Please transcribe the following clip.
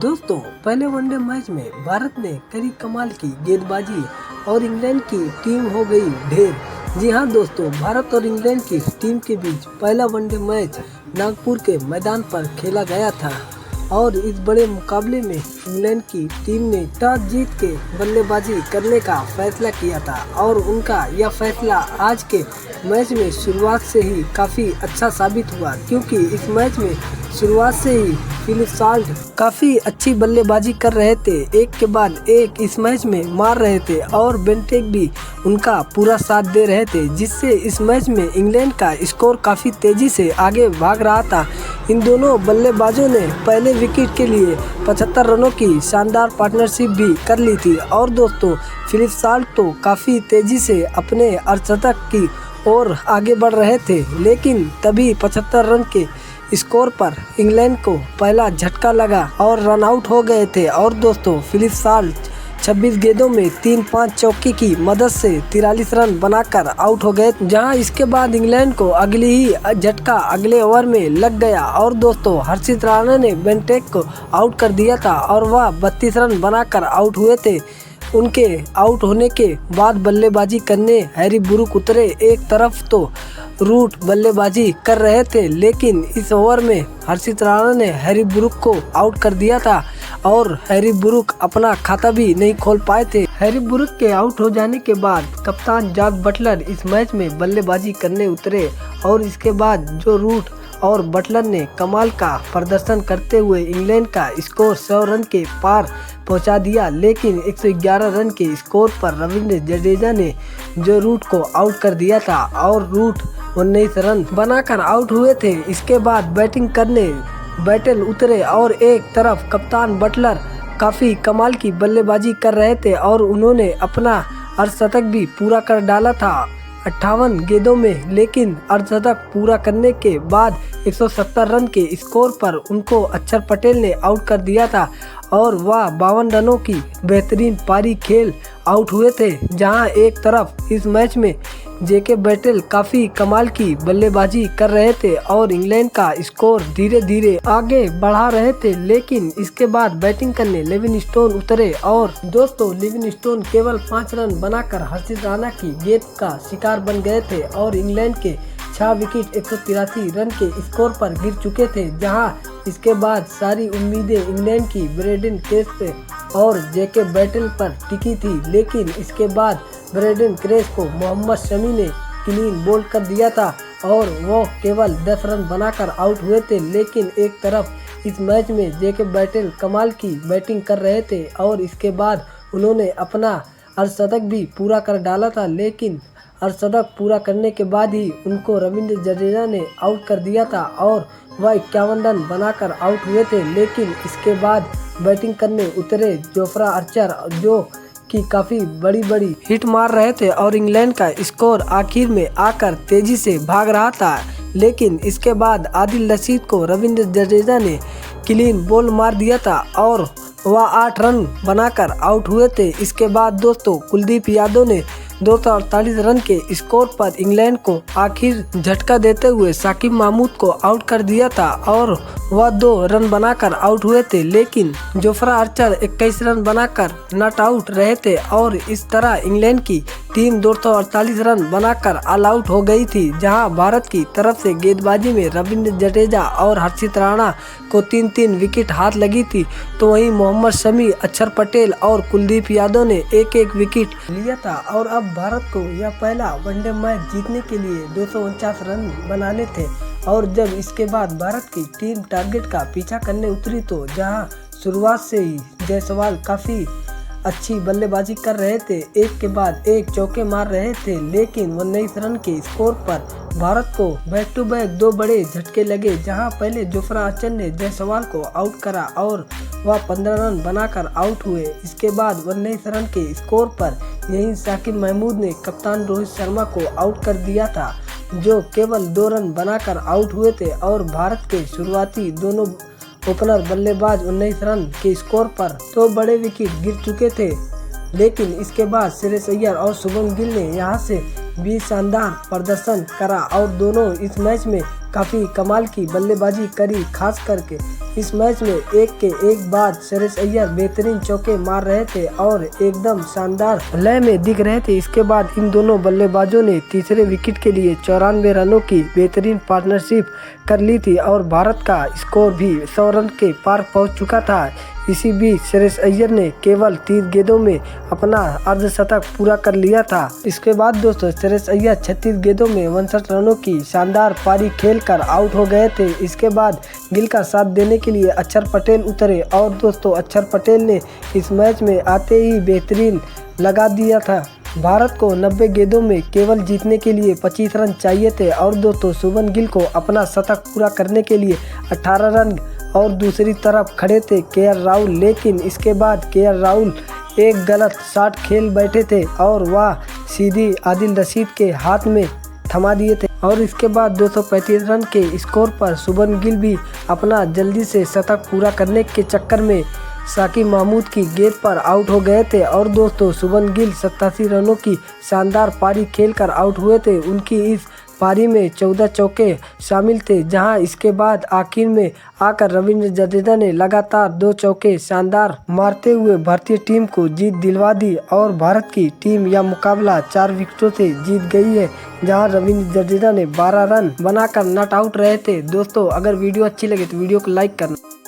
दोस्तों, पहले one day match में भारत ने करी कमाल की गेंदबाजी और इंग्लैंड की टीम हो गई ढेर। जी हां दोस्तों, भारत और इंग्लैंड की टीम के बीच पहला वनडे मैच नागपुर के मैदान पर खेला गया था और इस बड़े मुकाबले में इंग्लैंड की टीम ने टॉस जीत के बल्लेबाजी करने का फैसला किया था और उनका यह फैसला आज के मैच में शुरुआत से ही काफ़ी अच्छा साबित हुआ, क्योंकि इस मैच में शुरुआत से ही फिलिप साल्ट काफ़ी अच्छी बल्लेबाजी कर रहे थे, एक के बाद एक इस मैच में मार रहे थे और बेंटेक भी उनका पूरा साथ दे रहे थे, जिससे इस मैच में इंग्लैंड का स्कोर काफ़ी तेज़ी से आगे भाग रहा था। इन दोनों बल्लेबाजों ने पहले विकेट के लिए 75 रनों की शानदार पार्टनरशिप भी कर ली थी और दोस्तों, फिलिप साल्ट तो काफ़ी तेज़ी से अपने अर्धशतक की ओर आगे बढ़ रहे थे, लेकिन तभी 75 रन के स्कोर पर इंग्लैंड को पहला झटका लगा और रन आउट हो गए थे और दोस्तों, फिलिप साल्ट 26 गेंदों में 3-5 चौके की मदद से 43 रन बनाकर आउट हो गए, जहां इसके बाद इंग्लैंड को अगली ही झटका अगले ओवर में लग गया और दोस्तों, हर्षित राणा ने बेंटेक को आउट कर दिया था और वह 32 रन बनाकर आउट हुए थे। उनके आउट होने के बाद बल्लेबाजी करने हैरी ब्रूक उतरे। एक तरफ तो रूट बल्लेबाजी कर रहे थे, लेकिन इस ओवर में हर्षित राणा ने हैरी ब्रूक को आउट कर दिया था और हैरी ब्रूक अपना खाता भी नहीं खोल पाए थे। हैरी ब्रूक के आउट हो जाने के बाद कप्तान जॉस बटलर इस मैच में बल्लेबाजी करने उतरे और इसके बाद जो रूट और बटलर ने कमाल का प्रदर्शन करते हुए इंग्लैंड का स्कोर 100 रन के पार पहुंचा दिया, लेकिन 111 रन के स्कोर पर रविंद्र जडेजा ने जो रूट को आउट कर दिया था और रूट 19 रन बनाकर आउट हुए थे। इसके बाद बैटिंग करने बैटल उतरे और एक तरफ कप्तान बटलर काफ़ी कमाल की बल्लेबाजी कर रहे थे और उन्होंने अपना अर्धशतक भी पूरा कर डाला था 58 गेंदों में, लेकिन अर्धशतक पूरा करने के बाद 170 रन के स्कोर पर उनको अक्षर पटेल ने आउट कर दिया था और वह 52 रनों की बेहतरीन पारी खेल आउट हुए थे। जहां एक तरफ इस मैच में जेके बैटल काफ़ी कमाल की बल्लेबाजी कर रहे थे और इंग्लैंड का स्कोर धीरे धीरे आगे बढ़ा रहे थे, लेकिन इसके बाद बैटिंग करने लिविंगस्टोन उतरे और दोस्तों, लिविंगस्टोन केवल 5 रन बनाकर हर्षित राणा की गेंद का शिकार बन गए थे और इंग्लैंड के 6 विकेट 183 रन के स्कोर पर गिर चुके थे। जहां इसके बाद सारी उम्मीदें इंग्लैंड की ब्रेंडन क्रेस पे और जेके बैटल पर टिकी थी, लेकिन इसके बाद ब्रेंडन क्रेस को मोहम्मद शमी ने क्लीन बोल्ड कर दिया था और वो केवल 10 रन बनाकर आउट हुए थे। लेकिन एक तरफ इस मैच में जेके बैटल कमाल की बैटिंग कर रहे थे और इसके बाद उन्होंने अपना अर्धशतक भी पूरा कर डाला था, लेकिन अर्धशतक पूरा करने के बाद ही उनको रविंद्र जडेजा ने आउट कर दिया था और वह 51 रन बनाकर आउट हुए थे। लेकिन इसके बाद बैटिंग करने उतरे जोफ्रा आर्चर, जो कि काफ़ी बड़ी हिट मार रहे थे और इंग्लैंड का स्कोर आखिर में आकर तेज़ी से भाग रहा था, लेकिन इसके बाद आदिल रशीद को रविंद्र जडेजा ने क्लीन बॉल मार दिया था और वह 8 रन बनाकर आउट हुए थे। इसके बाद दोस्तों, कुलदीप यादव ने 248 रन के स्कोर पर इंग्लैंड को आखिर झटका देते हुए साकिब महमूद को आउट कर दिया था और वह 2 रन बनाकर आउट हुए थे, लेकिन जोफ्रा आर्चर 21 रन बनाकर नॉट आउट रहे थे और इस तरह इंग्लैंड की टीम 248 रन बनाकर ऑल आउट हो गई थी। जहां भारत की तरफ से गेंदबाजी में रविंद्र जडेजा और हर्षित राणा को 3-3 विकेट हाथ लगी थी, तो वहीं मोहम्मद शमी, अक्षर पटेल और कुलदीप यादव ने एक विकेट लिया था और अब भारत को यह पहला वनडे मैच जीतने के लिए 249 रन बनाने थे और जब इसके बाद भारत की टीम टारगेट का पीछा करने उतरी, तो जहां शुरुआत से ही जायसवाल काफ़ी अच्छी बल्लेबाजी कर रहे थे, एक के बाद एक चौके मार रहे थे, लेकिन 19 रन के स्कोर पर भारत को बैक टू बैक 2 बड़े झटके लगे। जहां पहले जोफ्रा आर्चर ने जायसवाल को आउट करा और वह 15 रन बनाकर आउट हुए। इसके बाद 19 रन के स्कोर पर यही साकिब महमूद ने कप्तान रोहित शर्मा को आउट कर दिया था, जो केवल 2 रन बनाकर आउट हुए थे और भारत के शुरुआती दोनों ओपनर बल्लेबाज 19 रन के स्कोर पर 2 बड़े विकेट गिर चुके थे, लेकिन इसके बाद श्रेयस अय्यर और शुभम गिल ने यहां से भी शानदार प्रदर्शन करा और दोनों इस मैच में काफ़ी कमाल की बल्लेबाजी करी। खास करके इस मैच में एक के एक बाद श्रेयस अय्यर बेहतरीन चौके मार रहे थे और एकदम शानदार लय में दिख रहे थे। इसके बाद इन दोनों बल्लेबाजों ने तीसरे विकेट के लिए 94 रनों की बेहतरीन पार्टनरशिप कर ली थी और भारत का स्कोर भी 100 रन के पार पहुंच चुका था। इसी बीच श्रेयस अय्यर ने केवल 30 गेंदों में अपना अर्धशतक पूरा कर लिया था। इसके बाद दोस्तों श्रेयस अय्यर 36 गेंदों में 59 रनों की शानदार पारी खेलकर आउट हो गए थे। इसके बाद गिल का साथ देने के लिए अक्षर पटेल उतरे और दोस्तों अक्षर पटेल ने इस मैच में आते ही बेहतरीन लगा दिया था। भारत को 90 गेंदों में केवल जीतने के लिए 25 रन चाहिए थे और दोस्तों शुभमन गिल को अपना शतक पूरा करने के लिए 18 रन और दूसरी तरफ खड़े थे केएल राहुल। लेकिन इसके बाद केएल राहुल एक गलत शॉट खेल बैठे थे और वह सीधी आदिल रशीद के हाथ में थमा दिए थे और इसके बाद 235 रन के स्कोर पर शुभमन गिल भी अपना जल्दी से शतक पूरा करने के चक्कर में शाकिब महमूद की गेंद पर आउट हो गए थे और दोस्तों शुभमन गिल 87 रनों की शानदार पारी खेलकर आउट हुए थे। उनकी इस पारी में 14 चौके शामिल थे, जहां इसके बाद आखिर में आकर रविंद्र जडेजा ने लगातार 2 चौके शानदार मारते हुए भारतीय टीम को जीत दिलवा दी और भारत की टीम यह मुकाबला 4 विकेटों से जीत गई है, जहां रविंद्र जडेजा ने 12 रन बनाकर नॉट आउट रहे थे। दोस्तों अगर वीडियो अच्छी लगे तो वीडियो को लाइक करना।